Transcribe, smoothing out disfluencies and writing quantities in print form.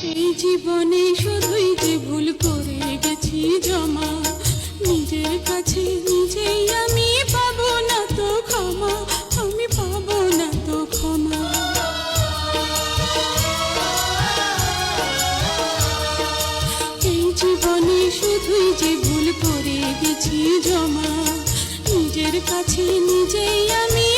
এই জীবনে শুধুই যে ভুল করে গেছি জমা, নিজের কাছে নিজেই আমি পাবো না তো ক্ষমা, আমি পাবো না তো ক্ষমা। এই জীবনে শুধুই যে ভুল করে গেছি জমা, নিজের কাছে নিজেই আমি